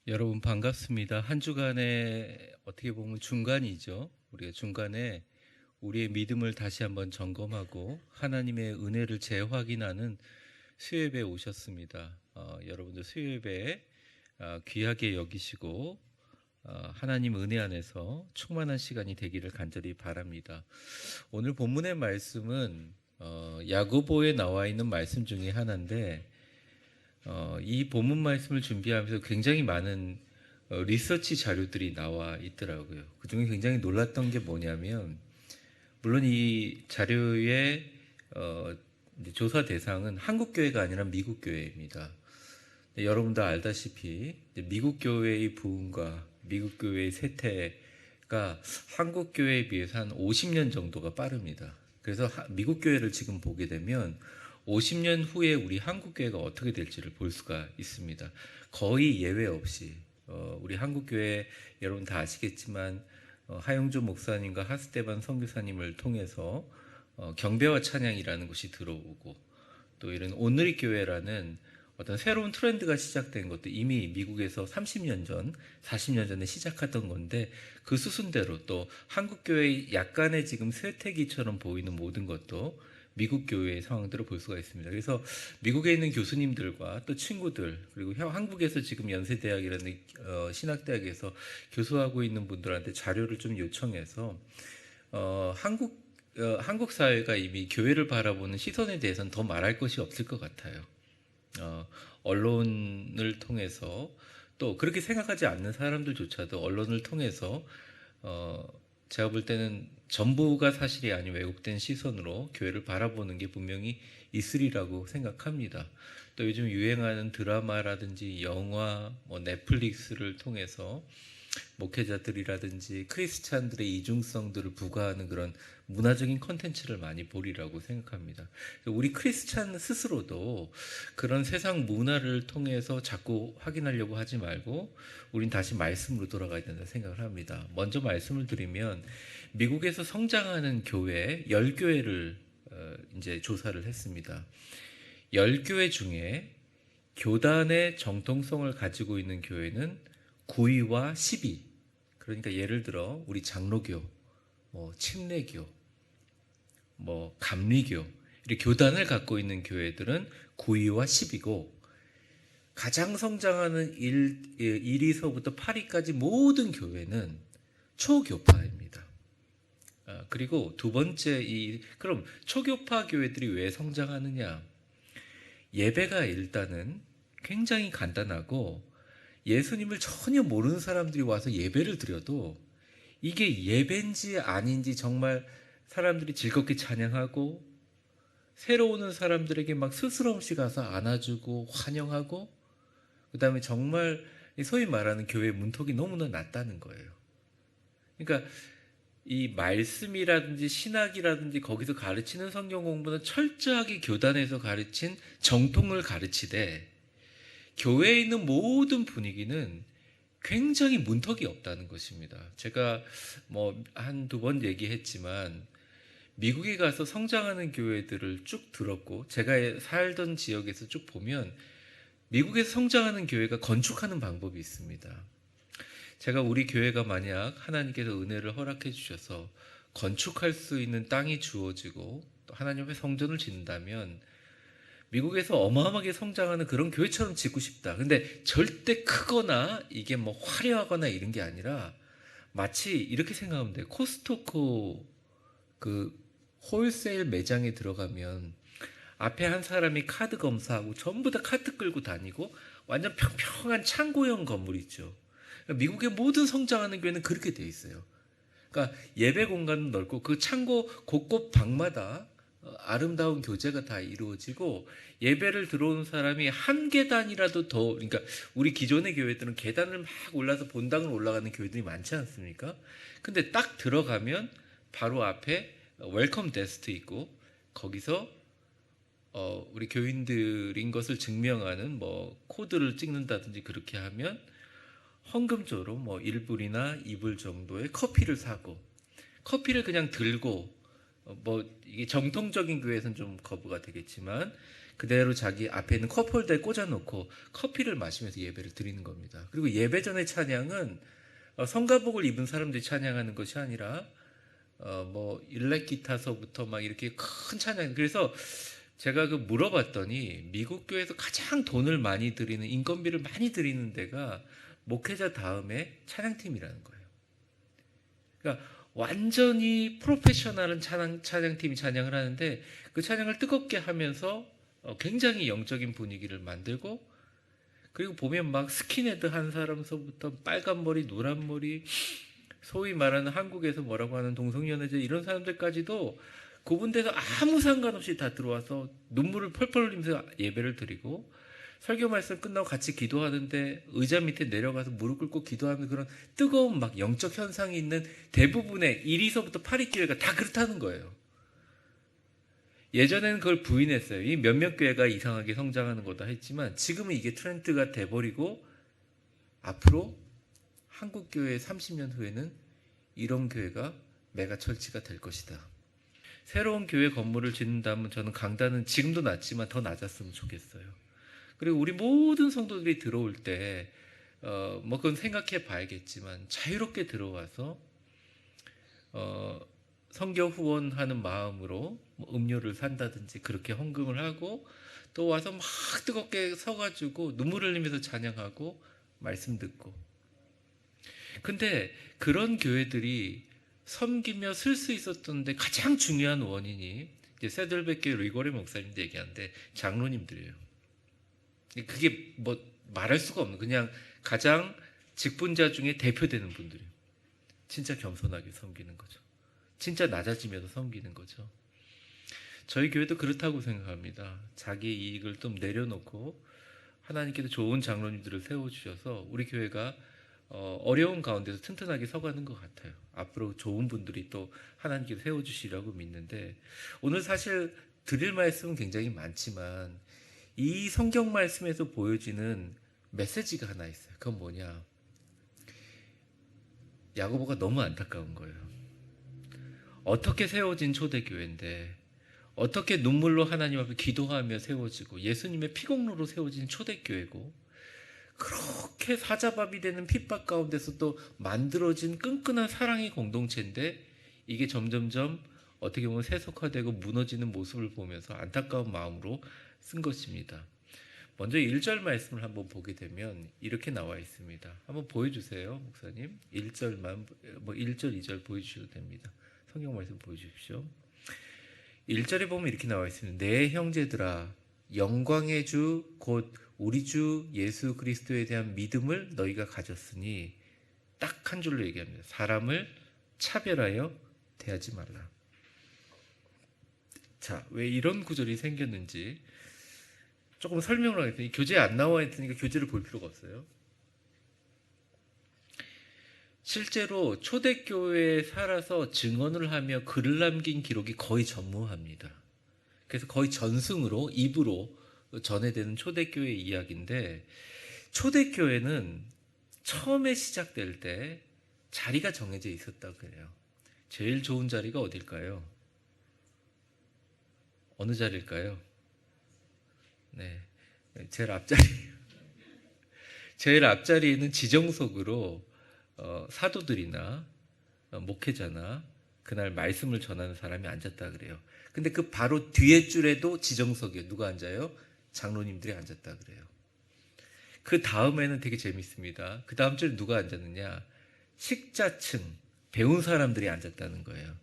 여러분 반갑습니다. 한 주간에 어떻게 보면 중간이죠. 우리가 중간에 우리의 믿음을 다시 한번 점검하고 하나님의 은혜를 재확인하는 수요예배에 오셨습니다. 여러분들 수요예배 귀하게 여기시고 하나님 은혜 안에서 충만한 시간이 되기를 간절히 바랍니다. 오늘 본문의 말씀은 야고보에 나와 있는 말씀 중에 하나인데 이 본문 말씀을 준비하면서 굉장히 많은 리서치 자료들이 나와 있더라고요. 그중에 굉장히 놀랐던 게 뭐냐면, 물론 이 자료의 이제 조사 대상은 한국 교회가 아니라 미국 교회입니다. 여러분도 알다시피 미국 교회의 부흥과 미국 교회의 쇠퇴가 한국 교회에 비해서 한 50년 정도가 빠릅니다. 그래서 미국 교회를 지금 보게 되면 50년 후에 우리 한국 교회가 어떻게 될지를 볼 수가 있습니다. 거의 예외 없이 우리 한국 교회 여러분 다 아시겠지만 하영조 목사님과 하스테반 선교사님을 통해서 경배와 찬양이라는 것이 들어오고, 또 이런 오늘의 교회라는 어떤 새로운 트렌드가 시작된 것도 이미 미국에서 30년 전, 40년 전에 시작했던 건데, 그 수순대로 또 한국 교회의 약간의 지금 쇠퇴기처럼 보이는 모든 것도 미국 교회의 상황들을 볼 수가 있습니다. 그래서 미국에 있는 교수님들과 또 친구들, 그리고 한국에서 지금 연세대학이라는 신학대학에서 교수하고 있는 분들한테 자료를 좀 요청해서 한국 사회가 이미 교회를 바라보는 시선에 대해서는 더 말할 것이 없을 것 같아요. 언론을 통해서, 또 그렇게 생각하지 않는 사람들조차도 언론을 통해서 제가 볼 때는 전부가 사실이 아닌 왜곡된 시선으로 교회를 바라보는 게 분명히 있으리라고 생각합니다. 또 요즘 유행하는 드라마라든지 영화, 넷플릭스를 통해서 목회자들이라든지 크리스찬들의 이중성들을 부과하는 그런 문화적인 컨텐츠를 많이 보리라고 생각합니다. 우리 크리스찬 스스로도 그런 세상 문화를 통해서 자꾸 확인하려고 하지 말고 우린 다시 말씀으로 돌아가야 된다 생각을 합니다. 먼저 말씀을 드리면, 미국에서 성장하는 교회 10교회를 이제 조사를 했습니다. 10교회 중에 교단의 정통성을 가지고 있는 교회는 9위와 10위. 그러니까 예를 들어 우리 장로교, 침례교, 감리교, 이렇게 교단을 갖고 있는 교회들은 9위와 10위고, 가장 성장하는 1위서부터 8위까지 모든 교회는 초교파입니다. 그리고 두 번째, 그럼 초교파 교회들이 왜 성장하느냐? 예배가 일단은 굉장히 간단하고, 예수님을 전혀 모르는 사람들이 와서 예배를 드려도 이게 예배인지 아닌지 정말 사람들이 즐겁게 찬양하고, 새로 오는 사람들에게 막 스스럼 없이 가서 안아주고 환영하고, 그 다음에 정말 소위 말하는 교회 문턱이 너무나 낮다는 거예요. 그러니까 이 말씀이라든지 신학이라든지 거기서 가르치는 성경 공부는 철저하게 교단에서 가르친 정통을 가르치되, 교회에 있는 모든 분위기는 굉장히 문턱이 없다는 것입니다. 제가 한두 번 얘기했지만, 미국에 가서 성장하는 교회들을 쭉 들었고, 제가 살던 지역에서 쭉 보면 미국에서 성장하는 교회가 건축하는 방법이 있습니다. 제가 우리 교회가 만약 하나님께서 은혜를 허락해 주셔서 건축할 수 있는 땅이 주어지고 또 하나님 앞에 성전을 짓는다면 미국에서 어마어마하게 성장하는 그런 교회처럼 짓고 싶다. 근데 절대 크거나 이게 화려하거나 이런 게 아니라, 마치 이렇게 생각하면 돼요. 코스트코 그 홀세일 매장에 들어가면 앞에 한 사람이 카드 검사하고 전부 다 카트 끌고 다니고 완전 평평한 창고형 건물 있죠. 미국의 모든 성장하는 교회는 그렇게 돼 있어요. 그러니까 예배 공간은 넓고 그 창고 곳곳 방마다 아름다운 교제가 다 이루어지고, 예배를 들어오는 사람이 한 계단이라도 더, 그러니까 우리 기존의 교회들은 계단을 막 올라서 본당을 올라가는 교회들이 많지 않습니까? 근데 딱 들어가면 바로 앞에 웰컴 데스크 있고, 거기서 우리 교인들인 것을 증명하는 코드를 찍는다든지 그렇게 하면 헌금조로 1불이나 2불 정도의 커피를 사고, 커피를 그냥 들고 뭐 이게 정통적인 교회에서는 좀 거부가 되겠지만 그대로 자기 앞에 있는 컵홀더에 꽂아놓고 커피를 마시면서 예배를 드리는 겁니다. 그리고 예배 전의 찬양은 성가복을 입은 사람들이 찬양하는 것이 아니라 뭐 일렉 기타서부터 막 이렇게 큰 찬양. 그래서 제가 그 물어봤더니 미국 교회에서 가장 돈을 많이 들이는 인건비를 많이 들이는 데가 목회자 다음에 찬양팀이라는 거예요. 그러니까 완전히 프로페셔널한 찬양팀이 찬양을 하는데 그 찬양을 뜨겁게 하면서 굉장히 영적인 분위기를 만들고 그리고 보면 막 스킨헤드 한 사람서부터 빨간 머리, 노란 머리, 소위 말하는 한국에서 뭐라고 하는 동성연애자 이런 사람들까지도 구분돼서 아무 상관없이 다 들어와서 눈물을 펄펄 흘리면서 예배를 드리고 설교 말씀 끝나고 같이 기도하는데 의자 밑에 내려가서 무릎 꿇고 기도하는 그런 뜨거운 막 영적 현상이 있는 대부분의 1위서부터 8위 교회가 다 그렇다는 거예요. 예전에는 그걸 부인했어요. 이 몇몇 교회가 이상하게 성장하는 거다 했지만 지금은 이게 트렌드가 돼버리고 앞으로 한국 교회 30년 후에는 이런 교회가 메가철치가 될 것이다. 새로운 교회 건물을 짓는다면 저는 강단은 지금도 낮지만 더 낮았으면 좋겠어요. 그리고 우리 모든 성도들이 들어올 때 뭐 그건 생각해 봐야겠지만 자유롭게 들어와서 선교 후원하는 마음으로 뭐 음료를 산다든지 그렇게 헌금을 하고 또 와서 막 뜨겁게 서가지고 눈물 흘리면서 찬양하고 말씀 듣고. 근데 그런 교회들이 섬기며 쓸 수 있었던데 가장 중요한 원인이 이제 세들백교 리고레 목사님도 얘기하는데 장로님들이에요. 그게 뭐 말할 수가 없는 그냥 가장 직분자 중에 대표되는 분들이에요. 진짜 겸손하게 섬기는 거죠. 진짜 낮아지면서 섬기는 거죠. 저희 교회도 그렇다고 생각합니다. 자기 이익을 좀 내려놓고 하나님께서 좋은 장로님들을 세워주셔서 우리 교회가 어려운 가운데서 튼튼하게 서가는 것 같아요. 앞으로 좋은 분들이 또 하나님께서 세워주시라고 믿는데 오늘 사실 드릴 말씀은 굉장히 많지만 이 성경 말씀에서 보여지는 메시지가 하나 있어요. 그건 뭐냐? 야고보가 너무 안타까운 거예요. 어떻게 세워진 초대교회인데 어떻게 눈물로 하나님 앞에 기도하며 세워지고 예수님의 피공로로 세워진 초대교회고 그렇게 사자밥이 되는 핍박 가운데서 또 만들어진 끈끈한 사랑의 공동체인데 이게 점점점 어떻게 보면 세속화되고 무너지는 모습을 보면서 안타까운 마음으로 쓴 것입니다. 먼저 1절 말씀을 한번 보게 되면 이렇게 나와 있습니다. 한번 보여주세요, 목사님. 1절만, 뭐 1절, 2절 보여주셔도 됩니다. 성경 말씀 보여주십시오. 1절에 보면 이렇게 나와 있습니다. 내 형제들아, 영광의 주 곧 우리 주 예수 그리스도에 대한 믿음을 너희가 가졌으니 딱 한 줄로 얘기합니다. 사람을 차별하여 대하지 말라. 자, 왜 이런 구절이 생겼는지 조금 설명을 하겠습니다. 교재에 안 나와 있으니까 교재를 볼 필요가 없어요. 실제로 초대교회에 살아서 증언을 하며 글을 남긴 기록이 거의 전무합니다. 그래서 거의 전승으로 입으로 전해되는 초대교회 이야기인데 초대교회는 처음에 시작될 때 자리가 정해져 있었다고 해요. 제일 좋은 자리가 어딜까요? 어느 자리일까요? 네, 제일 앞자리예요. 제일 앞자리에는 지정석으로 사도들이나 목회자나 그날 말씀을 전하는 사람이 앉았다 그래요. 근데 그 바로 뒤에 줄에도 지정석이에요. 누가 앉아요? 장로님들이 앉았다 그래요. 그 다음에는 되게 재밌습니다. 그 다음 줄에 누가 앉았느냐? 식자층, 배운 사람들이 앉았다는 거예요.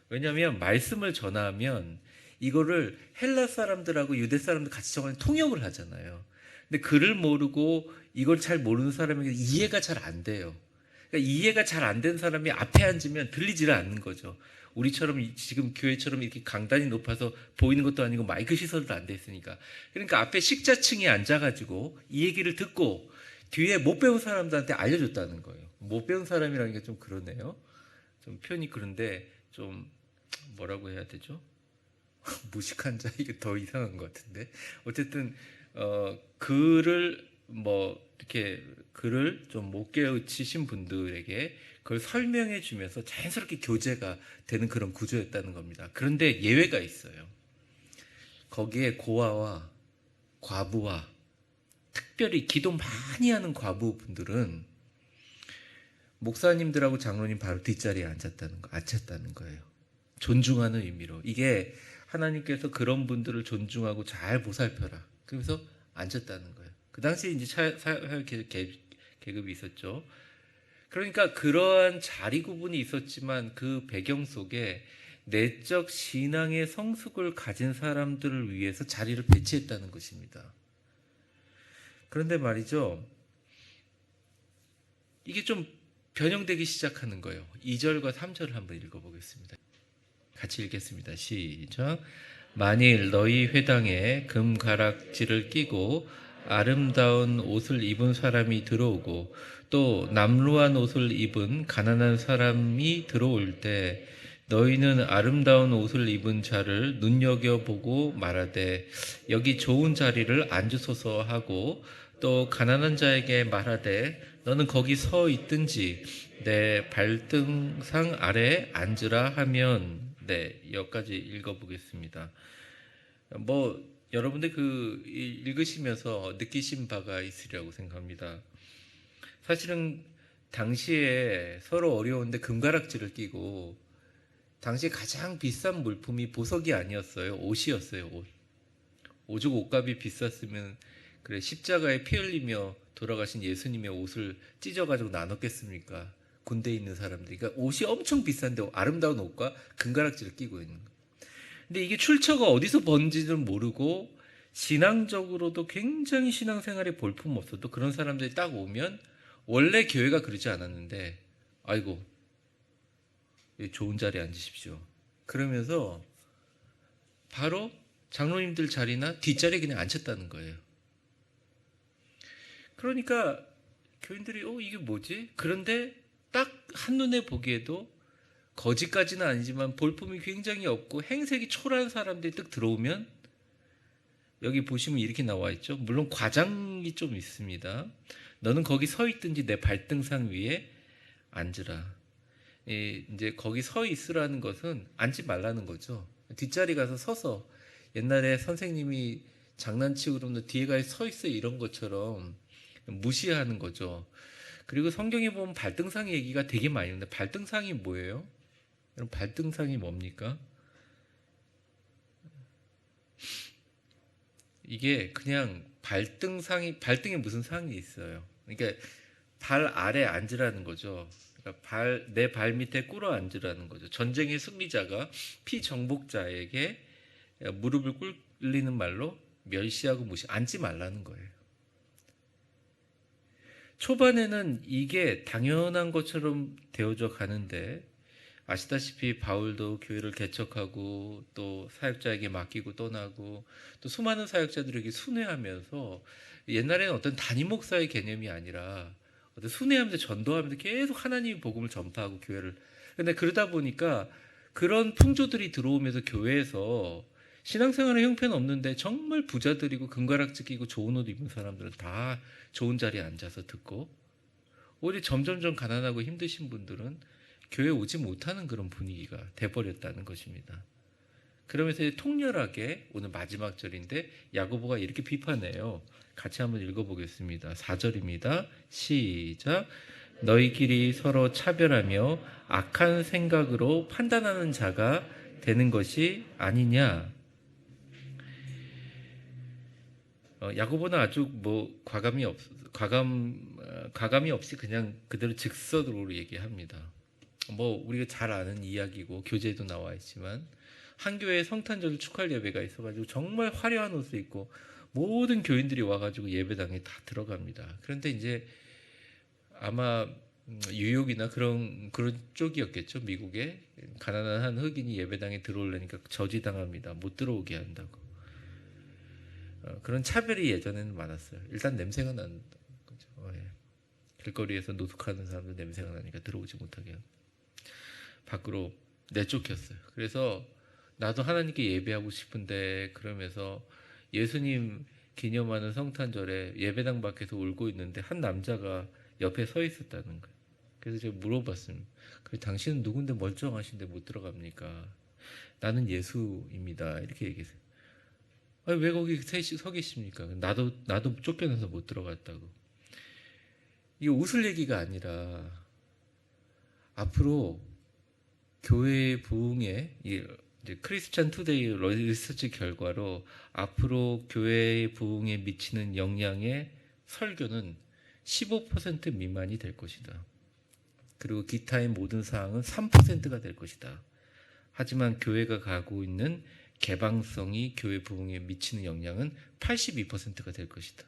왜냐하면 말씀을 전하면 이거를 헬라 사람들하고 유대 사람들 같이 정하는 통역을 하잖아요. 근데 글을 모르고 이걸 잘 모르는 사람에게 이해가 잘 안 돼요. 그러니까 이해가 잘 안 된 사람이 앞에 앉으면 들리지를 않는 거죠. 우리처럼 지금 교회처럼 이렇게 강단이 높아서 보이는 것도 아니고 마이크 시설도 안 돼 있으니까. 그러니까 앞에 식자층이 앉아가지고 이 얘기를 듣고 뒤에 못 배운 사람들한테 알려줬다는 거예요. 못 배운 사람이라는 게 좀 그러네요. 좀 표현이 그런데 좀 뭐라고 해야 되죠? 무식한 자 이게 더 이상한 것 같은데 어쨌든 글을 뭐 이렇게 글을 좀 못 깨우치신 분들에게 그걸 설명해 주면서 자연스럽게 교제가 되는 그런 구조였다는 겁니다. 그런데 예외가 있어요. 거기에 고아와 과부와 특별히 기도 많이 하는 과부분들은 목사님들하고 장로님 바로 뒷자리에 앉혔다는 거예요. 존중하는 의미로. 이게 하나님께서 그런 분들을 존중하고 잘 보살펴라. 그래서 앉혔다는 거예요. 그 당시에 이제 사회 계급이 있었죠. 그러니까 그러한 자리 구분이 있었지만 그 배경 속에 내적 신앙의 성숙을 가진 사람들을 위해서 자리를 배치했다는 것입니다. 그런데 말이죠. 이게 좀 변형되기 시작하는 거예요. 2절과 3절을 한번 읽어보겠습니다. 같이 읽겠습니다. 시작. 만일 너희 회당에 금가락지를 끼고 아름다운 옷을 입은 사람이 들어오고 또 남루한 옷을 입은 가난한 사람이 들어올 때 너희는 아름다운 옷을 입은 자를 눈여겨보고 말하되 여기 좋은 자리를 앉으소서 하고 또 가난한 자에게 말하되 너는 거기 서 있든지 내 발등상 아래 앉으라 하면 네, 여기까지 읽어보겠습니다. 뭐 여러분들 그 읽으시면서 느끼신 바가 있으리라고 생각합니다. 사실은 당시에 서로 어려운데 금가락지를 끼고 당시 가장 비싼 물품이 보석이 아니었어요. 옷이었어요. 옷. 오죽 옷값이 비쌌으면 그래 십자가에 피 흘리며 돌아가신 예수님의 옷을 찢어가지고 나눴겠습니까? 군대에 있는 사람들이. 그러니까 옷이 엄청 비싼데 아름다운 옷과 금가락지를 끼고 있는 거예요. 근데 이게 출처가 어디서 번지는 모르고 신앙적으로도 굉장히 신앙생활에 볼품 없어도 그런 사람들이 딱 오면 원래 교회가 그러지 않았는데 아이고 좋은 자리에 앉으십시오. 그러면서 바로 장로님들 자리나 뒷자리에 그냥 앉혔다는 거예요. 그러니까 교인들이 이게 뭐지? 그런데 딱 한눈에 보기에도 거지까지는 아니지만 볼품이 굉장히 없고 행색이 초라한 사람들이 딱 들어오면 여기 보시면 이렇게 나와 있죠. 물론 과장이 좀 있습니다. 너는 거기 서 있든지 내 발등상 위에 앉으라. 이제 거기 서 있으라는 것은 앉지 말라는 거죠. 뒷자리 가서 서서 옛날에 선생님이 장난치고 그러면 뒤에 가서 서 있어 이런 것처럼 무시하는 거죠. 그리고 성경에 보면 발등상 얘기가 되게 많이 있는데 발등상이 뭐예요? 여러분 발등상이 뭡니까? 이게 그냥 발등에 무슨 상이 있어요. 그러니까 발 아래 앉으라는 거죠. 그러니까 내 발 밑에 꿇어 앉으라는 거죠. 전쟁의 승리자가 피정복자에게 무릎을 꿇리는 말로 멸시하고 앉지 말라는 거예요. 초반에는 이게 당연한 것처럼 되어져 가는데 아시다시피 바울도 교회를 개척하고 또 사역자에게 맡기고 떠나고 또 수많은 사역자들에게 순회하면서 옛날에는 어떤 단임 목사의 개념이 아니라 어떤 순회하면서 전도하면서 계속 하나님의 복음을 전파하고 교회를 근데 그러다 보니까 그런 풍조들이 들어오면서 교회에서 신앙생활에 형편은 없는데 정말 부자들이고 금가락지 끼고 좋은 옷 입은 사람들은 다 좋은 자리에 앉아서 듣고 오히려 점점점 가난하고 힘드신 분들은 교회에 오지 못하는 그런 분위기가 돼버렸다는 것입니다. 그러면서 통렬하게 오늘 마지막 절인데 야고보가 이렇게 비판해요. 같이 한번 읽어보겠습니다. 4절입니다. 시작. 너희끼리 서로 차별하며 악한 생각으로 판단하는 자가 되는 것이 아니냐. 야고보는 아주 과감이 없이 그냥 그대로 즉석으로 얘기합니다. 우리가 잘 아는 이야기고 교재에도 나와 있지만 한 교회에 성탄절 축할 예배가 있어가지고 정말 화려한 옷을 입고 모든 교인들이 와가지고 예배당에 다 들어갑니다. 그런데 이제 아마 뉴욕이나 그런 쪽이었겠죠. 미국에 가난한 한 흑인이 예배당에 들어오려니까 저지당합니다. 못 들어오게 한다고. 그런 차별이 예전에는 많았어요. 일단 냄새가 나는 거죠. 길거리에서 노숙하는 사람들 냄새가 나니까 들어오지 못하게 하고. 밖으로 내쫓겼어요. 그래서 나도 하나님께 예배하고 싶은데 그러면서 예수님 기념하는 성탄절에 예배당 밖에서 울고 있는데 한 남자가 옆에 서 있었다는 거예요. 그래서 제가 물어봤습니다. 그래, 당신은 누군데 멀쩡하신데 못 들어갑니까? 나는 예수입니다. 이렇게 얘기했어요. 아니, 왜 거기 서 계십니까? 나도 쫓겨나서 못 들어갔다고. 이게 웃을 얘기가 아니라 앞으로 교회의 부흥에 이제 크리스찬 투데이 리서치 결과로 앞으로 교회의 부흥에 미치는 영향의 설교는 15% 미만이 될 것이다. 그리고 기타의 모든 사항은 3%가 될 것이다. 하지만 교회가 가고 있는 개방성이 교회 부흥에 미치는 영향은 82%가 될 것이다.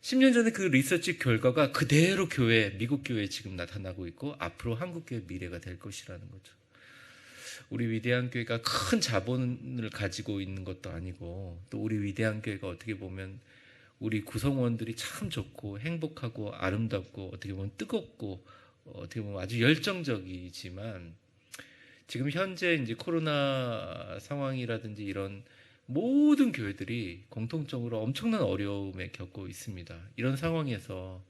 10년 전에 그 리서치 결과가 그대로 미국 교회에 지금 나타나고 있고 앞으로 한국 교회의 미래가 될 것이라는 거죠. 우리 위대한 교회가 큰 자본을 가지고 있는 것도 아니고 또 우리 위대한 교회가 어떻게 보면 우리 구성원들이 참 좋고 행복하고 아름답고 어떻게 보면 뜨겁고 어떻게 보면 아주 열정적이지만 지금 현재 이제 코로나 상황이라든지 이런 모든 교회들이 공통적으로 엄청난 어려움에 겪고 있습니다. 이런 상황에서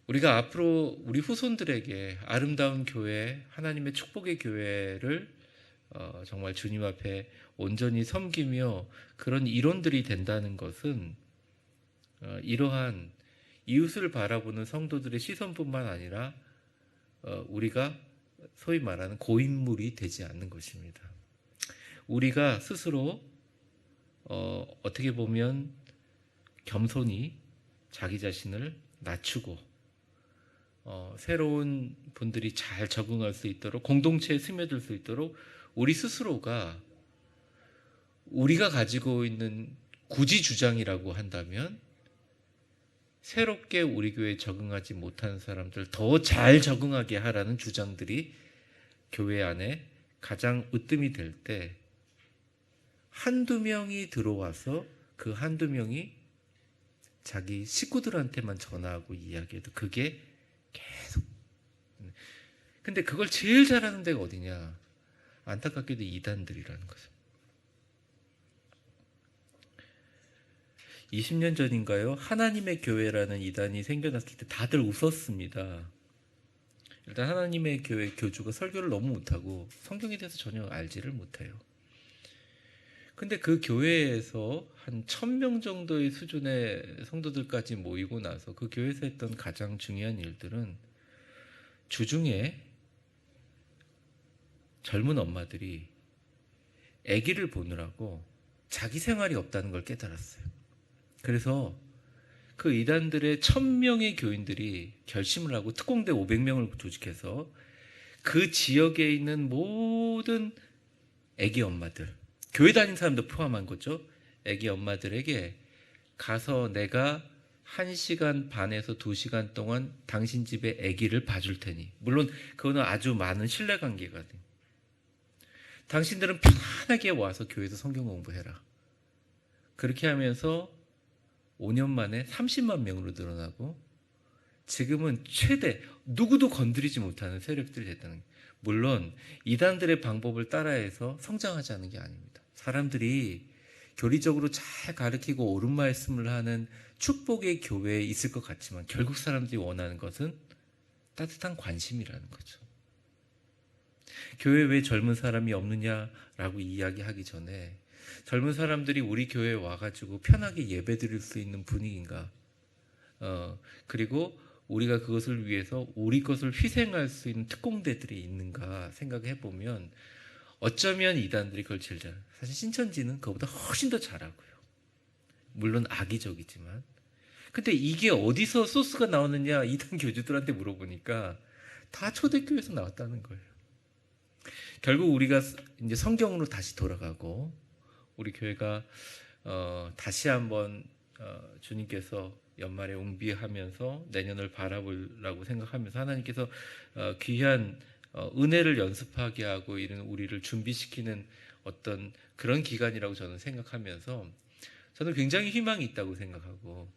우리가 앞으로 우리 후손들에게 아름다운 교회, 하나님의 축복의 교회를 정말 주님 앞에 온전히 섬기며 그런 이론들이 된다는 것은 이러한 이웃을 바라보는 성도들의 시선뿐만 아니라 우리가 소위 말하는 고인물이 되지 않는 것입니다. 우리가 스스로 어떻게 보면 겸손히 자기 자신을 낮추고 새로운 분들이 잘 적응할 수 있도록 공동체에 스며들 수 있도록 우리 스스로가 우리가 가지고 있는 구지주장이라고 한다면 새롭게 우리 교회에 적응하지 못하는 사람들 더 잘 적응하게 하라는 주장들이 교회 안에 가장 으뜸이 될 때 한두 명이 들어와서 그 한두 명이 자기 식구들한테만 전화하고 이야기해도 그게 계속. 근데 그걸 제일 잘하는 데가 어디냐? 안타깝게도 이단들이라는 거죠. 20년 전인가요? 하나님의 교회라는 이단이 생겨났을 때 다들 웃었습니다. 일단 하나님의 교회 교주가 설교를 너무 못하고 성경에 대해서 전혀 알지를 못해요. 근데 그 교회에서 한 1000명 정도의 수준의 성도들까지 모이고 나서 그 교회에서 했던 가장 중요한 일들은 주중에 젊은 엄마들이 아기를 보느라고 자기 생활이 없다는 걸 깨달았어요. 그래서 그 이단들의 1000명의 교인들이 결심을 하고 특공대 500명을 조직해서 그 지역에 있는 모든 아기 엄마들, 교회 다니는 사람도 포함한 거죠. 아기 엄마들에게 가서 내가 1시간 반에서 2시간 동안 당신 집에 아기를 봐줄 테니, 물론 그거는 아주 많은 신뢰관계가 돼요. 당신들은 편안하게 와서 교회에서 성경 공부해라. 그렇게 하면서 5년 만에 30만 명으로 늘어나고 지금은 최대 누구도 건드리지 못하는 세력들이 됐다는 거예요. 물론 이단들의 방법을 따라해서 성장하지 게 아닙니다. 사람들이 교리적으로 잘 가르치고 옳은 말씀을 하는 축복의 교회에 있을 것 같지만 결국 사람들이 원하는 것은 따뜻한 관심이라는 거죠. 교회에 왜 젊은 사람이 없느냐라고 이야기하기 전에 젊은 사람들이 우리 교회에 와가지고 편하게 예배 드릴 수 있는 분위기인가, 그리고 우리가 그것을 위해서 우리 것을 희생할 수 있는 특공대들이 있는가 생각해 보면 어쩌면 이단들이 그걸 제일 잘. 사실 신천지는 그거보다 훨씬 더 잘하고요. 물론 악의적이지만. 근데 이게 어디서 소스가 나오느냐 이단 교주들한테 물어보니까 다 초대교회에서 나왔다는 거예요. 결국 우리가 이제 성경으로 다시 돌아가고 우리 교회가 다시 한번 주님께서 연말에 웅비하면서 내년을 바라보려고 생각하면서 하나님께서 귀한 은혜를 연습하게 하고 이런 우리를 준비시키는 어떤 그런 기간이라고 저는 생각하면서 저는 굉장히 희망이 있다고 생각하고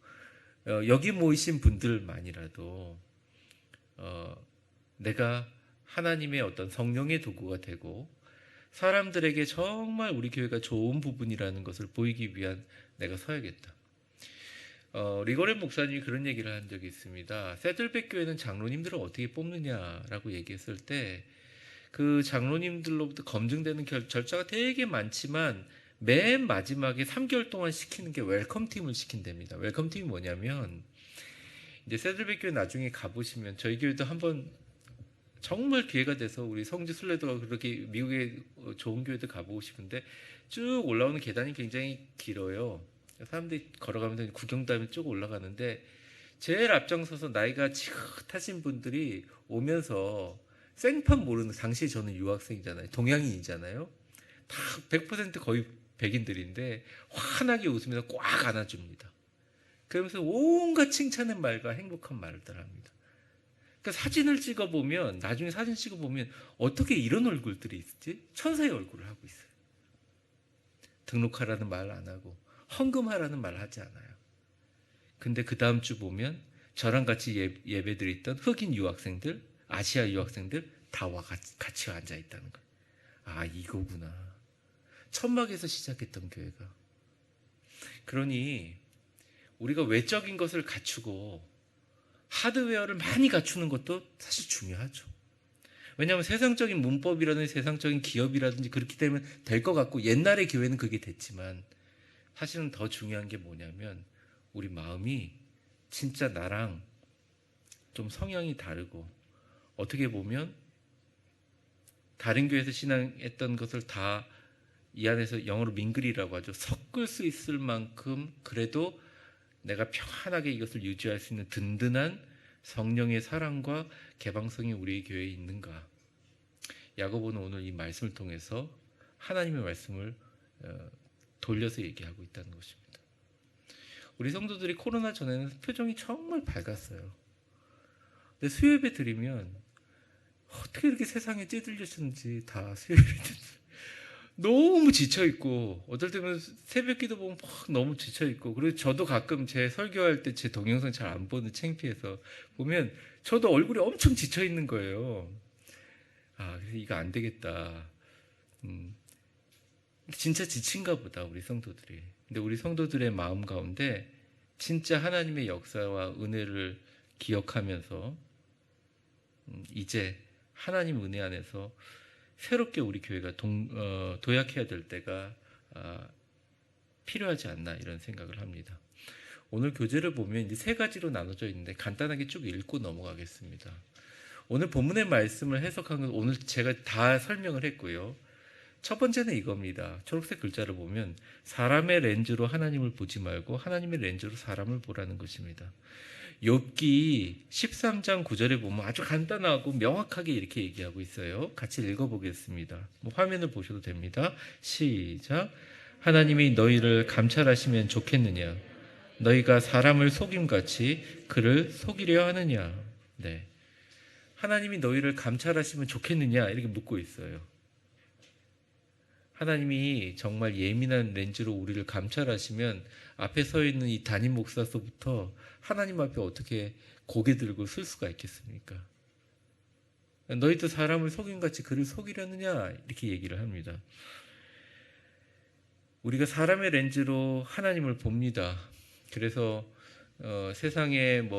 여기 모이신 분들만이라도 내가 하나님의 어떤 성령의 도구가 되고 사람들에게 정말 우리 교회가 좋은 부분이라는 것을 보이기 위한 내가 서야겠다. 리고렌 목사님이 그런 얘기를 한 적이 있습니다. 세들백 교회는 장로님들을 어떻게 뽑느냐라고 얘기했을 때 그 장로님들로부터 검증되는 절차가 되게 많지만 맨 마지막에 3개월 동안 시키는 게 웰컴 팀을 시킨답니다. 웰컴 팀이 뭐냐면 이제 세들백 교회 나중에 가보시면 저희 교회도 한번 정말 기회가 돼서 우리 성지 순례도가 그렇게 미국의 좋은 교회도 가보고 싶은데 쭉 올라오는 계단이 굉장히 길어요. 사람들이 걸어가면서 구경도 하면 쭉 올라가는데 제일 앞장서서 나이가 지긋하신 분들이 오면서 생판 모르는, 당시에 저는 유학생이잖아요. 동양인이잖아요. 다 100% 거의 백인들인데 환하게 웃으면서 꽉 안아줍니다. 그러면서 온갖 칭찬의 말과 행복한 말들 합니다. 그러니까 사진을 찍어보면, 나중에 사진 찍어보면 어떻게 이런 얼굴들이 있지? 천사의 얼굴을 하고 있어요. 등록하라는 말 안 하고 헌금하라는 말 하지 않아요. 근데 그 다음 주 보면 저랑 같이 예배드렸던 흑인 유학생들, 아시아 유학생들 다 와 같이 앉아 있다는 거예요. 아, 이거구나. 천막에서 시작했던 교회가. 그러니 우리가 외적인 것을 갖추고 하드웨어를 많이 갖추는 것도 사실 중요하죠. 왜냐하면 세상적인 문법이라든지 세상적인 기업이라든지 그렇게 되면 될 것 같고, 옛날의 교회는 그게 됐지만 사실은 더 중요한 게 뭐냐면 우리 마음이 진짜 나랑 좀 성향이 다르고, 어떻게 보면 다른 교회에서 신앙했던 것을 다 이 안에서 영어로 민글이라고 하죠. 섞을 수 있을 만큼 그래도 내가 평안하게 이것을 유지할 수 있는 든든한 성령의 사랑과 개방성이 우리 교회에 있는가. 야고보는 오늘 이 말씀을 통해서 하나님의 말씀을 돌려서 얘기하고 있다는 것입니다. 우리 성도들이 코로나 전에는 표정이 정말 밝았어요. 근데 수요예배 드리면 어떻게 이렇게 세상에 찌들리셨는지 다 수요예배 너무 지쳐있고, 어떨 때는 새벽기도 보면 막 너무 지쳐있고, 그리고 저도 가끔 제 설교할 때 제 동영상 잘 안 보는 창피해서 보면 저도 얼굴이 엄청 지쳐있는 거예요. 아, 그래서 이거 안 되겠다. 진짜 지친가 보다, 우리 성도들이. 근데 우리 성도들의 마음 가운데 진짜 하나님의 역사와 은혜를 기억하면서 이제 하나님 은혜 안에서 새롭게 우리 교회가 도약해야 될 때가 필요하지 않나, 이런 생각을 합니다. 오늘 교재를 보면 이제 세 가지로 나눠져 있는데 간단하게 쭉 읽고 넘어가겠습니다. 오늘 본문의 말씀을 해석한 건 오늘 제가 다 설명을 했고요. 첫 번째는 이겁니다. 초록색 글자를 보면 사람의 렌즈로 하나님을 보지 말고 하나님의 렌즈로 사람을 보라는 것입니다. 욥기 13장 9절에 보면 아주 간단하고 명확하게 이렇게 얘기하고 있어요. 같이 읽어보겠습니다. 화면을 보셔도 됩니다. 시작. 하나님이 너희를 감찰하시면 좋겠느냐? 너희가 사람을 속임같이 그를 속이려 하느냐? 네. 하나님이 너희를 감찰하시면 좋겠느냐? 이렇게 묻고 있어요. 하나님이 정말 예민한 렌즈로 우리를 감찰하시면 앞에 서 있는 이 담임 목사서부터 하나님 앞에 어떻게 고개 들고 쓸 수가 있겠습니까? 너희도 사람을 속임같이 그를 속이려느냐? 이렇게 얘기를 합니다. 우리가 사람의 렌즈로 하나님을 봅니다. 그래서 세상의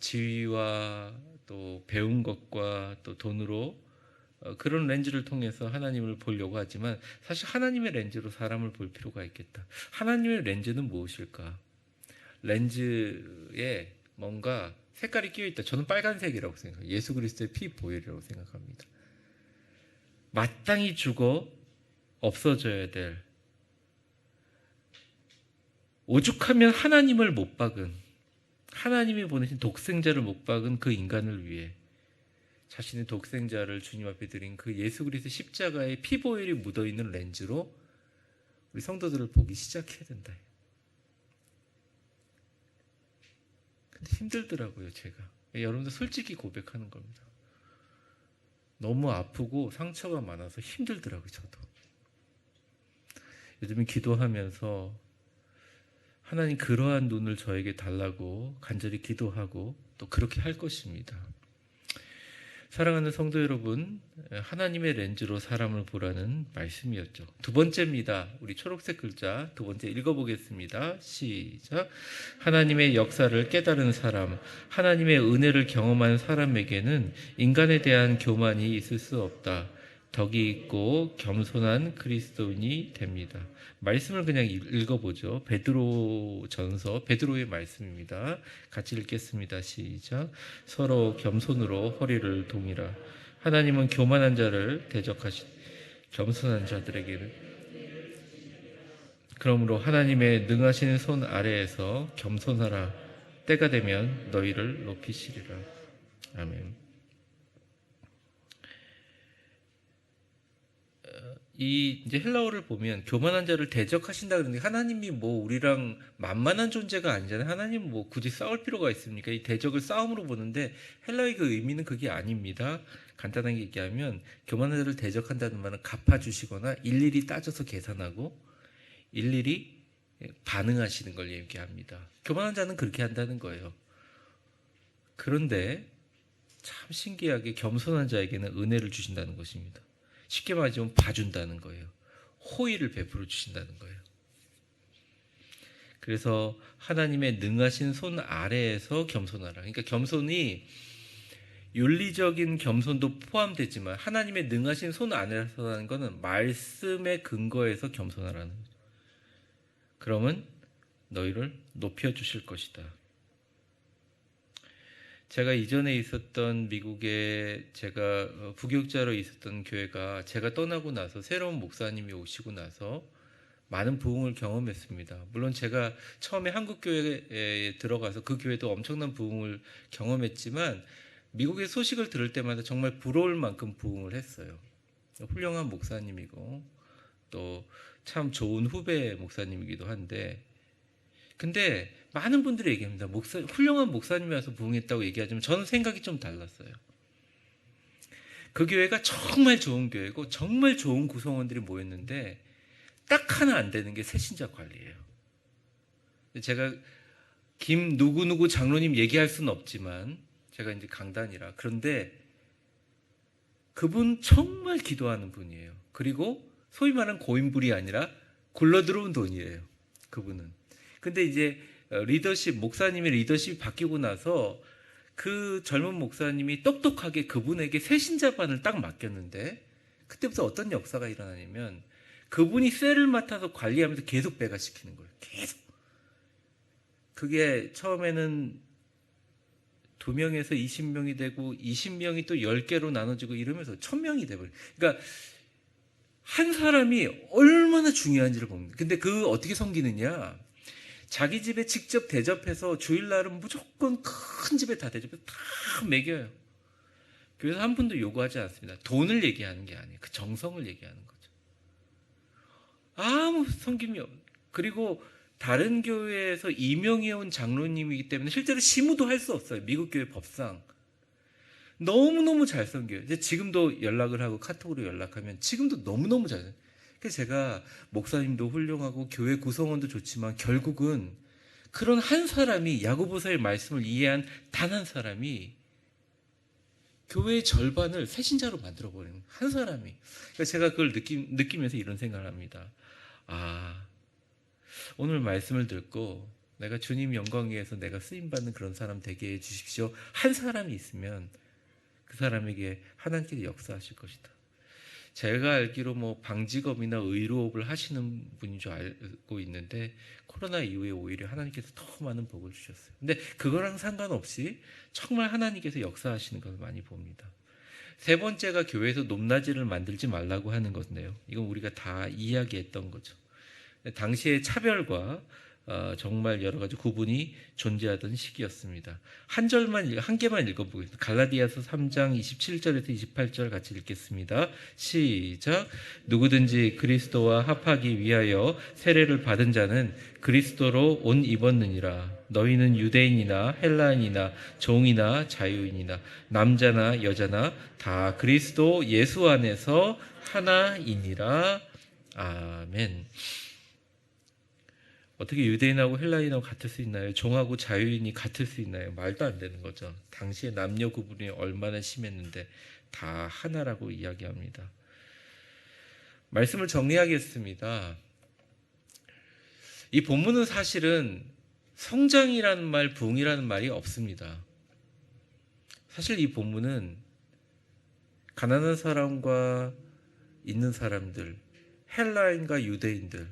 지위와 또 배운 것과 또 돈으로 그런 렌즈를 통해서 하나님을 보려고 하지만 사실 하나님의 렌즈로 사람을 볼 필요가 있겠다. 하나님의 렌즈는 무엇일까? 렌즈에 뭔가 색깔이 끼어 있다. 저는 빨간색이라고 생각해요. 예수 그리스도의 피 보혈이라고 생각합니다. 마땅히 죽어 없어져야 될, 오죽하면 하나님을 못 박은, 하나님이 보내신 독생자를 못 박은 그 인간을 위해 자신의 독생자를 주님 앞에 드린 그 예수 그리스도 십자가의 피 보혈이 묻어있는 렌즈로 우리 성도들을 보기 시작해야 된다. 근데 힘들더라고요, 제가. 여러분들 솔직히 고백하는 겁니다. 너무 아프고 상처가 많아서 힘들더라고요, 저도. 요즘에 기도하면서 하나님 그러한 눈을 저에게 달라고 간절히 기도하고 또 그렇게 할 것입니다. 사랑하는 성도 여러분, 하나님의 렌즈로 사람을 보라는 말씀이었죠. 두 번째입니다. 우리 초록색 글자 두 번째 읽어보겠습니다. 시작. 하나님의 역사를 깨달은 사람, 하나님의 은혜를 경험한 사람에게는 인간에 대한 교만이 있을 수 없다. 덕이 있고 겸손한 그리스도인이 됩니다. 말씀을 그냥 읽어보죠. 베드로전서 베드로의 말씀입니다. 같이 읽겠습니다. 시작. 서로 겸손으로 허리를 동이라. 하나님은 교만한 자를 대적하시 겸손한 자들에게는 그러므로 하나님의 능하신 손 아래에서 겸손하라. 때가 되면 너희를 높이시리라. 아멘. 이 이제 헬라어를 보면 교만한 자를 대적하신다 그러는데 하나님이 뭐 우리랑 만만한 존재가 아니잖아요. 하나님 뭐 굳이 싸울 필요가 있습니까? 이 대적을 싸움으로 보는데 헬라의 그 의미는 그게 아닙니다. 간단하게 얘기하면 교만한 자를 대적한다는 말은 갚아주시거나 일일이 따져서 계산하고 일일이 반응하시는 걸 얘기합니다. 교만한 자는 그렇게 한다는 거예요. 그런데 참 신기하게 겸손한 자에게는 은혜를 주신다는 것입니다. 쉽게 말하자면 봐준다는 거예요. 호의를 베풀어 주신다는 거예요. 그래서 하나님의 능하신 손 아래에서 겸손하라. 그러니까 겸손이 윤리적인 겸손도 포함되지만 하나님의 능하신 손 아래서라는 것은 말씀의 근거에서 겸손하라는 거죠. 그러면 너희를 높여주실 것이다. 제가 이전에 있었던 미국에 제가 부교육자로 있었던 교회가 제가 떠나고 나서 새로운 목사님이 오시고 나서 많은 부흥을 경험했습니다. 물론 제가 처음에 한국 교회에 들어가서 그 교회도 엄청난 부흥을 경험했지만 미국의 소식을 들을 때마다 정말 부러울 만큼 부흥을 했어요. 훌륭한 목사님이고 또 참 좋은 후배 목사님이기도 한데 근데 많은 분들이 얘기합니다. 훌륭한 목사님이 와서 부흥했다고 얘기하지만 저는 생각이 좀 달랐어요. 그 교회가 정말 좋은 교회고 정말 좋은 구성원들이 모였는데 딱 하나 안 되는 게 새신자 관리예요. 제가 김 누구누구 장로님 얘기할 수는 없지만 제가 이제 강단이라 그런데 그분 정말 기도하는 분이에요. 그리고 소위 말하는 고인물이 아니라 굴러들어온 돈이에요. 그분은. 근데 이제 목사님의 리더십이 바뀌고 나서 그 젊은 목사님이 똑똑하게 그분에게 새신자반을 딱 맡겼는데 그때부터 어떤 역사가 일어나냐면 그분이 셀을 맡아서 관리하면서 계속 배가시키는 거예요. 계속. 그게 처음에는 2명에서 20명이 되고 20명이 또 10개로 나눠지고 이러면서 1000명이 돼버려요. 그러니까 한 사람이 얼마나 중요한지를 봅니다. 근데 그 어떻게 섬기느냐. 자기 집에 직접 대접해서 주일날은 무조건 큰 집에 다 대접해서 다 먹여요. 그래서 한 분도 요구하지 않습니다. 돈을 얘기하는 게 아니에요. 그 정성을 얘기하는 거죠. 아무 섬김이 없어요. 그리고 다른 교회에서 임명해온 장로님이기 때문에 실제로 시무도 할 수 없어요. 미국 교회 법상. 너무너무 잘 섬겨요. 이제 지금도 연락을 하고 카톡으로 연락하면 지금도 너무너무 잘 섬겨요. 그래서 제가 목사님도 훌륭하고 교회 구성원도 좋지만 결국은 그런 한 사람이 야고보서의 말씀을 이해한 단 한 사람이 교회의 절반을 새신자로 만들어버리는 한 사람이. 그러니까 제가 그걸 느끼면서 이런 생각을 합니다. 오늘 말씀을 듣고 내가 주님 영광 위해서 내가 쓰임받는 그런 사람 되게 해주십시오. 한 사람이 있으면 그 사람에게 하나님께서 역사하실 것이다. 제가 알기로 뭐 방직업이나 의료업을 하시는 분인 줄 알고 있는데 코로나 이후에 오히려 하나님께서 더 많은 복을 주셨어요. 근데 그거랑 상관없이 정말 하나님께서 역사하시는 것을 많이 봅니다. 세 번째가 교회에서 높낮이를 만들지 말라고 하는 건데요. 이건 우리가 다 이야기했던 거죠. 당시의 차별과 정말 여러 가지 구분이 존재하던 시기였습니다. 한 개만 읽어보겠습니다. 갈라디아서 3장 27절에서 28절 같이 읽겠습니다. 시작. 누구든지 그리스도와 합하기 위하여 세례를 받은 자는 그리스도로 옷 입었느니라. 너희는 유대인이나 헬라인이나 종이나 자유인이나 남자나 여자나 다 그리스도 예수 안에서 하나이니라. 아멘. 어떻게 유대인하고 헬라인하고 같을 수 있나요? 종하고 자유인이 같을 수 있나요? 말도 안 되는 거죠. 당시에 남녀 구분이 얼마나 심했는데 다 하나라고 이야기합니다. 말씀을 정리하겠습니다. 이 본문은 사실은 성장이라는 말, 부흥이라는 말이 없습니다. 사실 이 본문은 가난한 사람과 있는 사람들, 헬라인과 유대인들,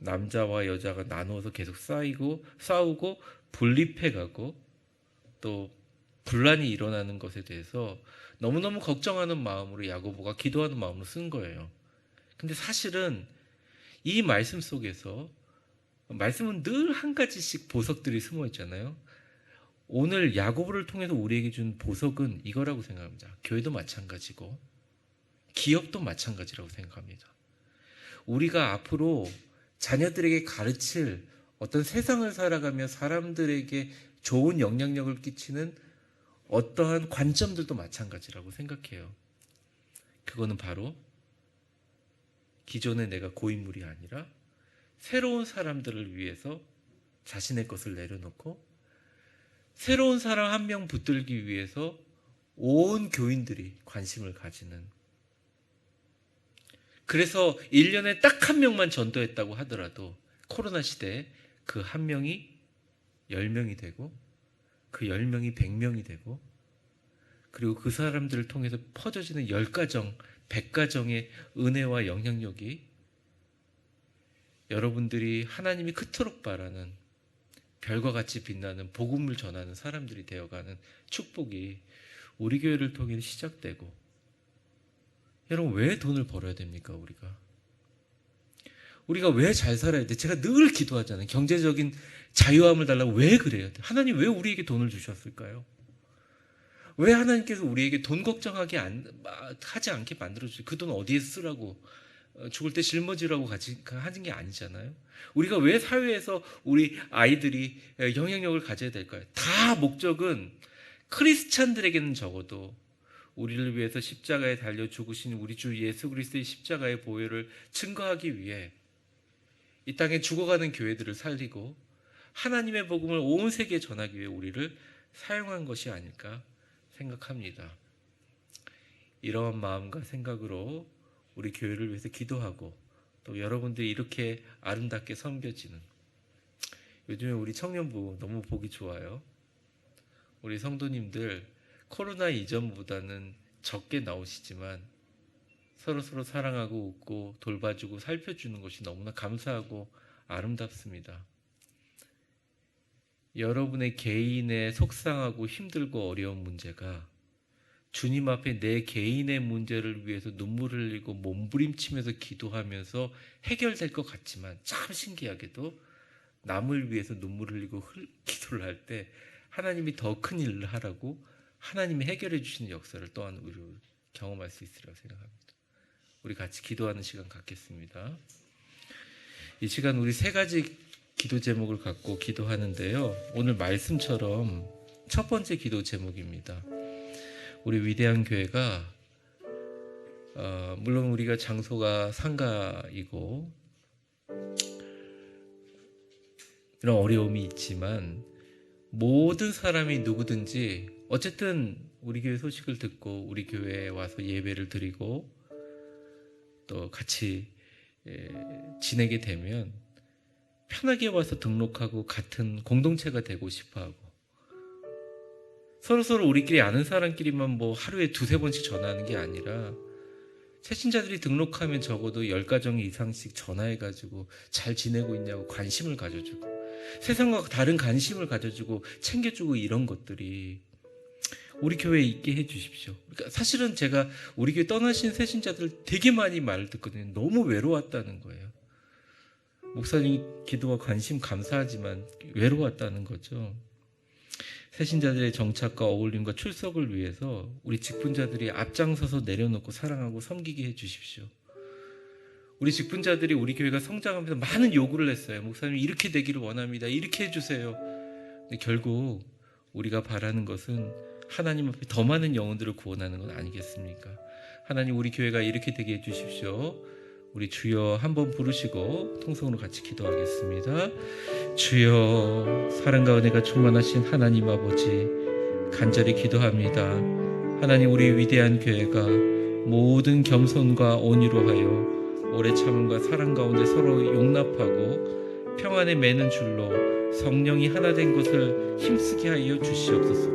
남자와 여자가 나누어서 계속 싸우고 분립해가고 또 분란이 일어나는 것에 대해서 너무너무 걱정하는 마음으로 야고보가 기도하는 마음으로 쓴 거예요. 근데 사실은 이 말씀 속에서 말씀은 늘 한 가지씩 보석들이 숨어 있잖아요. 오늘 야고보를 통해서 우리에게 준 보석은 이거라고 생각합니다. 교회도 마찬가지고 기업도 마찬가지라고 생각합니다. 우리가 앞으로 자녀들에게 가르칠 어떤 세상을 살아가며 사람들에게 좋은 영향력을 끼치는 어떠한 관점들도 마찬가지라고 생각해요. 그거는 바로 기존의 내가 고인물이 아니라 새로운 사람들을 위해서 자신의 것을 내려놓고 새로운 사람 한 명 붙들기 위해서 온 교인들이 관심을 가지는, 그래서 1년에 딱 한 명만 전도했다고 하더라도 코로나 시대에 그 한 명이 10명이 되고 그 10명이 100명이 되고 그리고 그 사람들을 통해서 퍼져지는 10가정, 100가정의 은혜와 영향력이 여러분들이 하나님이 그토록 바라는 별과 같이 빛나는 복음을 전하는 사람들이 되어가는 축복이 우리 교회를 통해 시작되고, 여러분 왜 돈을 벌어야 됩니까? 우리가 왜 잘 살아야 돼? 제가 늘 기도하잖아요. 경제적인 자유함을 달라고. 왜 그래야 돼? 하나님 왜 우리에게 돈을 주셨을까요? 왜 하나님께서 우리에게 돈 걱정하지 않게 만들어주세요? 그 돈 어디에 쓰라고, 죽을 때 짊어지라고 하는 게 아니잖아요. 우리가 왜 사회에서 우리 아이들이 영향력을 가져야 될까요? 다 목적은 크리스찬들에게는 적어도 우리를 위해서 십자가에 달려 죽으신 우리 주 예수 그리스도의 십자가의 보혈을 증거하기 위해 이 땅에 죽어가는 교회들을 살리고 하나님의 복음을 온 세계에 전하기 위해 우리를 사용한 것이 아닐까 생각합니다. 이러한 마음과 생각으로 우리 교회를 위해서 기도하고 또 여러분들이 이렇게 아름답게 섬겨지는, 요즘에 우리 청년부 너무 보기 좋아요. 우리 성도님들 코로나 이전보다는 적게 나오시지만 서로 사랑하고 웃고 돌봐주고 살펴주는 것이 너무나 감사하고 아름답습니다. 여러분의 개인의 속상하고 힘들고 어려운 문제가 주님 앞에 내 개인의 문제를 위해서 눈물을 흘리고 몸부림치면서 기도하면서 해결될 것 같지만 참 신기하게도 남을 위해서 눈물을 흘리고 기도를 할 때 하나님이 더 큰 일을 하라고 하나님이 해결해 주시는 역사를 또한 우리 경험할 수 있으리라고 생각합니다. 우리 같이 기도하는 시간 갖겠습니다. 이 시간 우리 3가지 기도 제목을 갖고 기도하는데요. 오늘 말씀처럼 첫 번째 기도 제목입니다. 우리 위대한 교회가 물론 우리가 장소가 상가이고 이런 어려움이 있지만 모든 사람이 누구든지 어쨌든 우리 교회 소식을 듣고 우리 교회에 와서 예배를 드리고 또 같이 지내게 되면 편하게 와서 등록하고 같은 공동체가 되고 싶어하고 서로 우리끼리 아는 사람끼리만 뭐 하루에 2-3번씩 전화하는 게 아니라 새신자들이 등록하면 적어도 10가정 이상씩 전화해가지고 잘 지내고 있냐고 관심을 가져주고 세상과 다른 관심을 가져주고 챙겨주고 이런 것들이 우리 교회에 있게 해주십시오. 그러니까 사실은 제가 우리 교회 떠나신 새신자들 되게 많이 말을 듣거든요. 너무 외로웠다는 거예요. 목사님 기도와 관심 감사하지만 외로웠다는 거죠. 새신자들의 정착과 어울림과 출석을 위해서 우리 직분자들이 앞장서서 내려놓고 사랑하고 섬기게 해주십시오. 우리 직분자들이 우리 교회가 성장하면서 많은 요구를 했어요. 목사님 이렇게 되기를 원합니다. 이렇게 해주세요. 근데 결국 우리가 바라는 것은 하나님 앞에 더 많은 영혼들을 구원하는 건 아니겠습니까? 하나님 우리 교회가 이렇게 되게 해주십시오. 우리 주여 한번 부르시고 통성으로 같이 기도하겠습니다. 주여, 사랑과 은혜가 충만하신 하나님 아버지, 간절히 기도합니다. 하나님, 우리 위대한 교회가 모든 겸손과 온유로 하여 오래 참음과 사랑 가운데 서로 용납하고 평안에 매는 줄로 성령이 하나 된 것을 힘쓰게 하여 주시옵소서.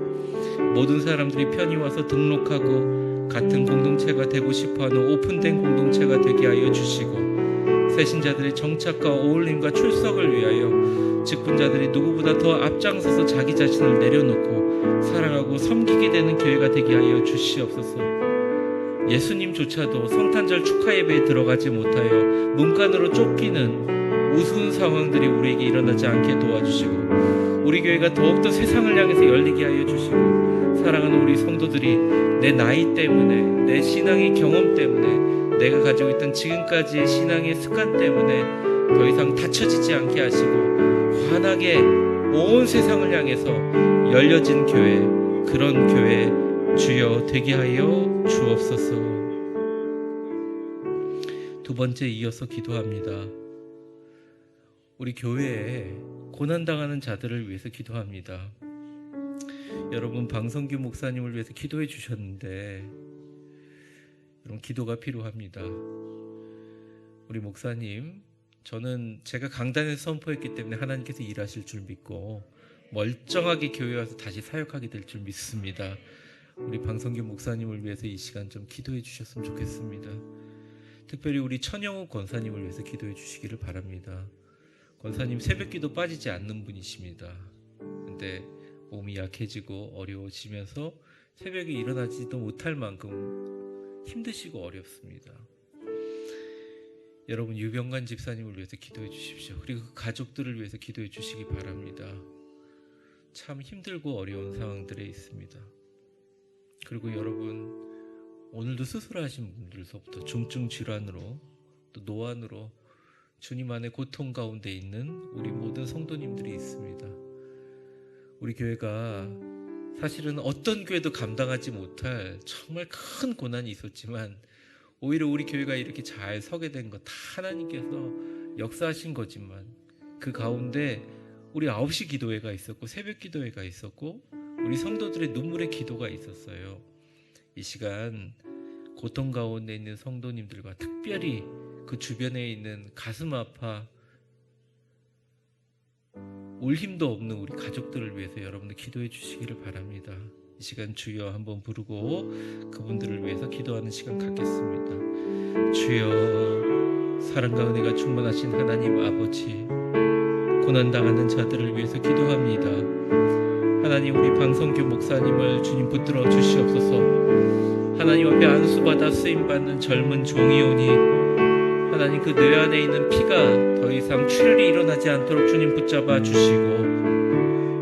모든 사람들이 편히 와서 등록하고 같은 공동체가 되고 싶어하는 오픈된 공동체가 되게 하여 주시고, 새신자들의 정착과 어울림과 출석을 위하여 직분자들이 누구보다 더 앞장서서 자기 자신을 내려놓고 사랑하고 섬기게 되는 교회가 되게 하여 주시옵소서. 예수님조차도 성탄절 축하 예배에 들어가지 못하여 문간으로 쫓기는 우스운 상황들이 우리에게 일어나지 않게 도와주시고, 우리 교회가 더욱더 세상을 향해서 열리게 하여 주시고, 사랑하는 우리 성도들이 내 나이 때문에, 내 신앙의 경험 때문에, 내가 가지고 있던 지금까지의 신앙의 습관 때문에 더 이상 닫혀지지 않게 하시고 환하게 온 세상을 향해서 열려진 교회, 그런 교회 주여 되게 하여 주옵소서. 두 번째, 이어서 기도합니다. 우리 교회에 고난당하는 자들을 위해서 기도합니다. 여러분, 방성규 목사님을 위해서 기도해 주셨는데 여러분, 기도가 필요합니다. 우리 목사님, 저는 제가 강단에서 선포했기 때문에 하나님께서 일하실 줄 믿고 멀쩡하게 교회에 와서 다시 사역하게 될 줄 믿습니다. 우리 방성규 목사님을 위해서 이 시간 좀 기도해 주셨으면 좋겠습니다. 특별히 우리 천영욱 권사님을 위해서 기도해 주시기를 바랍니다. 권사님 새벽기도 빠지지 않는 분이십니다. 근데 몸이 약해지고 어려워지면서 새벽에 일어나지도 못할 만큼 힘드시고 어렵습니다. 여러분, 유병관 집사님을 위해서 기도해 주십시오. 그리고 그 가족들을 위해서 기도해 주시기 바랍니다. 참 힘들고 어려운 상황들에 있습니다. 그리고 여러분, 오늘도 수술하신 분들서부터 중증 질환으로 또 노안으로 주님 안에 고통 가운데 있는 우리 모든 성도님들이 있습니다. 우리 교회가 사실은 어떤 교회도 감당하지 못할 정말 큰 고난이 있었지만 오히려 우리 교회가 이렇게 잘 서게 된 것 다 하나님께서 역사하신 거지만, 그 가운데 우리 9시 기도회가 있었고 새벽 기도회가 있었고 우리 성도들의 눈물의 기도가 있었어요. 이 시간 고통 가운데 있는 성도님들과 특별히 그 주변에 있는 가슴 아파 울 힘도 없는 우리 가족들을 위해서 여러분들 기도해 주시기를 바랍니다. 이 시간 주여 한번 부르고 그분들을 위해서 기도하는 시간 갖겠습니다. 주여, 사랑과 은혜가 충만하신 하나님 아버지, 고난당하는 자들을 위해서 기도합니다. 하나님, 우리 방성규 목사님을 주님 붙들어 주시옵소서. 하나님 앞에 안수받아 쓰임받는 젊은 종이오니 하나님, 그 뇌 안에 있는 피가 더 이상 출혈이 일어나지 않도록 주님 붙잡아 주시고,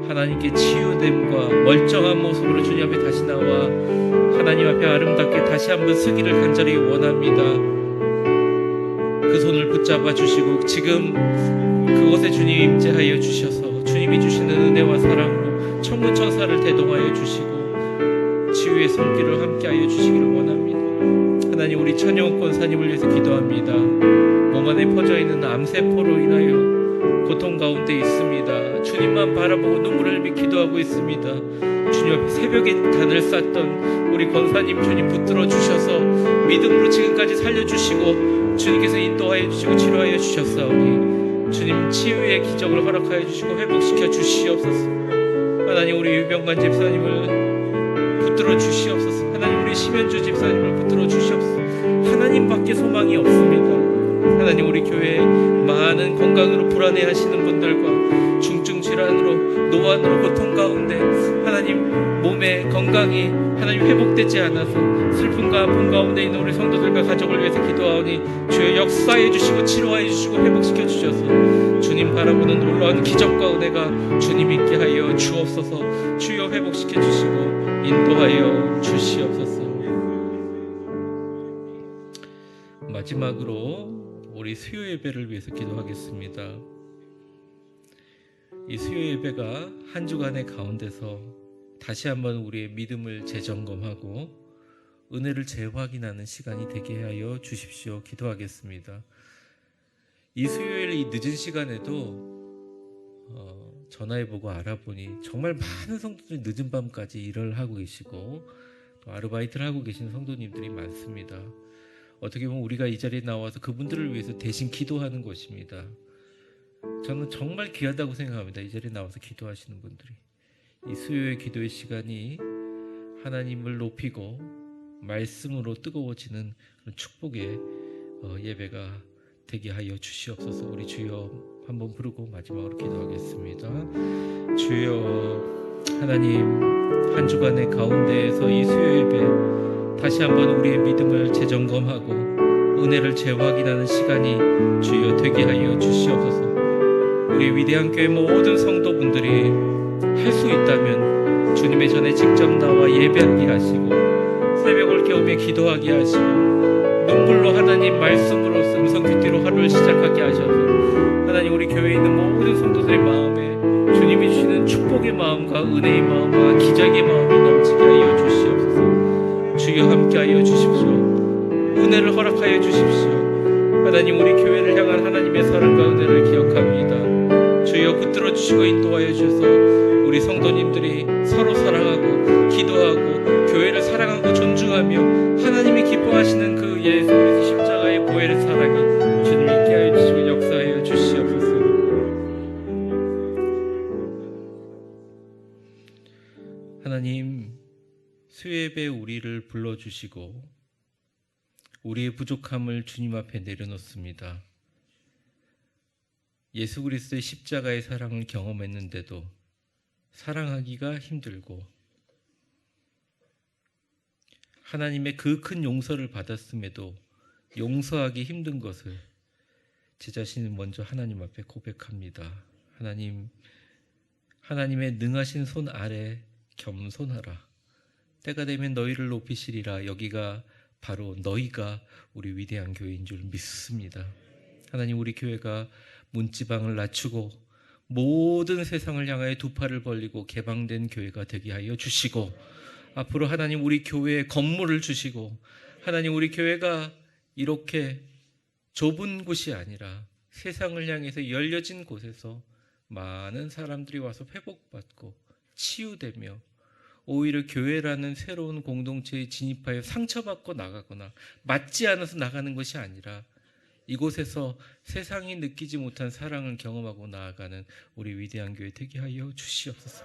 하나님께 치유됨과 멀쩡한 모습으로 주님 앞에 다시 나와 하나님 앞에 아름답게 다시 한번 서기를 간절히 원합니다. 그 손을 붙잡아 주시고 지금 그곳에 주님 임재하여 주셔서 주님이 주시는 은혜와 사랑으로 천문천사를 대동하여 주시고 치유의 손길을 함께하여 주시기를 원합니다. 하나님, 우리 천영욱 권사님을 위해서 기도합니다. 몸 안에 퍼져있는 암세포로 인하여 고통 가운데 있습니다. 주님만 바라보고 눈물을 흘리며 기도하고 있습니다. 주님 앞에 새벽에 단을 쌓던 우리 권사님 주님 붙들어 주셔서 믿음으로 지금까지 살려주시고 주님께서 인도하여 주시고 치료하여 주셨사오니 주님 치유의 기적을 허락하여 주시고 회복시켜 주시옵소서. 하나님, 우리 유병관 집사님을 붙들어 주시옵소서. 하나님, 우리 심현주 집사님을 붙들어 주시옵소서. 하나님밖에 소망이 없습니다. 하나님, 우리 교회에 많은 건강으로 불안해하시는 분들과 중증 질환으로 노안으로 고통 가운데 하나님 몸의 건강이 하나님 회복되지 않아서 슬픔과 아픔 가운데 있는 우리 성도들과 가족을 위해서 기도하오니 주여 역사해 주시고 치료해 주시고 회복시켜 주셔서 주님 바라보는 놀라운 기적과 은혜가 주님 있게 하여 주옵소서. 주여 회복시켜 주시고 인도하여 주시옵소서. 마지막으로 우리 수요 예배를 위해서 기도하겠습니다. 이 수요 예배가 한 주간의 가운데서 다시 한번 우리의 믿음을 재점검하고 은혜를 재확인하는 시간이 되게 하여 주십시오. 기도하겠습니다. 이 수요일 이 늦은 시간에도 전화해보고 알아보니 정말 많은 성도들이 늦은 밤까지 일을 하고 계시고 또 아르바이트를 하고 계신 성도님들이 많습니다. 어떻게 보면 우리가 이 자리에 나와서 그분들을 위해서 대신 기도하는 것입니다. 저는 정말 귀하다고 생각합니다. 이 자리에 나와서 기도하시는 분들이. 이 수요일 기도의 시간이 하나님을 높이고 말씀으로 뜨거워지는 그런 축복의 예배가 되게 하여 주시옵소서. 우리 주여 한번 부르고 마지막으로 기도하겠습니다. 주여, 하나님, 한 주간의 가운데에서 이 수요 예배 다시 한번 우리의 믿음을 재점검하고 은혜를 재확인하는 시간이 주여 되게 하여 주시옵소서. 우리 위대한 교회 모든 성도분들이 할 수 있다면 주님의 전에 직접 나와 예배하게 하시고 새벽을 깨우며 기도하게 하시고 눈물로 하나님 말씀으로 음성 큐티로 하루를 시작하게 하셔서 하나님 우리 교회에 있는 모든 성도들의 마음에 주님이 주시는 축복의 마음과 은혜의 마음과 기적의 마음이 넘치게 하여 주시옵소서. 주여 함께하여 주십시오. 은혜를 허락하여 주십시오. 하나님 우리 교회를 향한 하나님의 사랑과 은혜를 기억합니다. 주여 붙들어 주시고 인도하여 주셔서 우리 성도님들이 서로 사랑하고 기도하고 교회를 사랑하고 존중하며 하나님이 기뻐하시는 그 예수 그리스도 십자가의 보혈의 사랑이 주님 있게 하여 주시고 역사하여 주시옵소서. 하나님 수예배 우리를 불러주시고 우리의 부족함을 주님 앞에 내려놓습니다. 예수 그리스도의 십자가의 사랑을 경험했는데도 사랑하기가 힘들고 하나님의 그 큰 용서를 받았음에도 용서하기 힘든 것을 제 자신은 먼저 하나님 앞에 고백합니다. 하나님, 하나님의 능하신 손 아래 겸손하라. 때가 되면 너희를 높이시리라. 여기가 바로 너희가 우리 위대한 교회인 줄 믿습니다. 하나님 우리 교회가 문지방을 낮추고 모든 세상을 향하여 두 팔을 벌리고 개방된 교회가 되게 하여 주시고 앞으로 하나님 우리 교회에 건물을 주시고 하나님 우리 교회가 이렇게 좁은 곳이 아니라 세상을 향해서 열려진 곳에서 많은 사람들이 와서 회복받고 치유되며 오히려 교회라는 새로운 공동체에 진입하여 상처받고 나가거나 맞지 않아서 나가는 것이 아니라 이곳에서 세상이 느끼지 못한 사랑을 경험하고 나아가는 우리 위대한 교회 되게 하여 주시옵소서.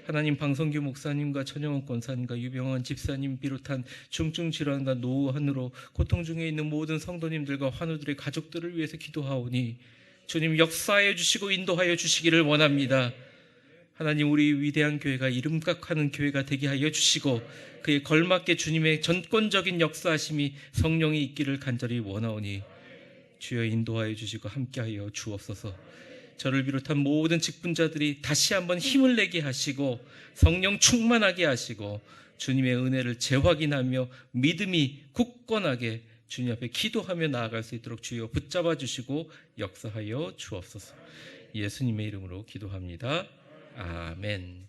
하나님 방성규 목사님과 천영원 권사님과 유병환 집사님 비롯한 중증 질환과 노후환으로 고통 중에 있는 모든 성도님들과 환우들의 가족들을 위해서 기도하오니 주님 역사하여 주시고 인도하여 주시기를 원합니다. 하나님 우리 위대한 교회가 이름각하는 교회가 되게 하여 주시고 그에 걸맞게 주님의 전권적인 역사하심이 성령이 있기를 간절히 원하오니 주여 인도하여 주시고 함께하여 주옵소서. 저를 비롯한 모든 직분자들이 다시 한번 힘을 내게 하시고 성령 충만하게 하시고 주님의 은혜를 재확인하며 믿음이 굳건하게 주님 앞에 기도하며 나아갈 수 있도록 주여 붙잡아 주시고 역사하여 주옵소서. 예수님의 이름으로 기도합니다. 아멘.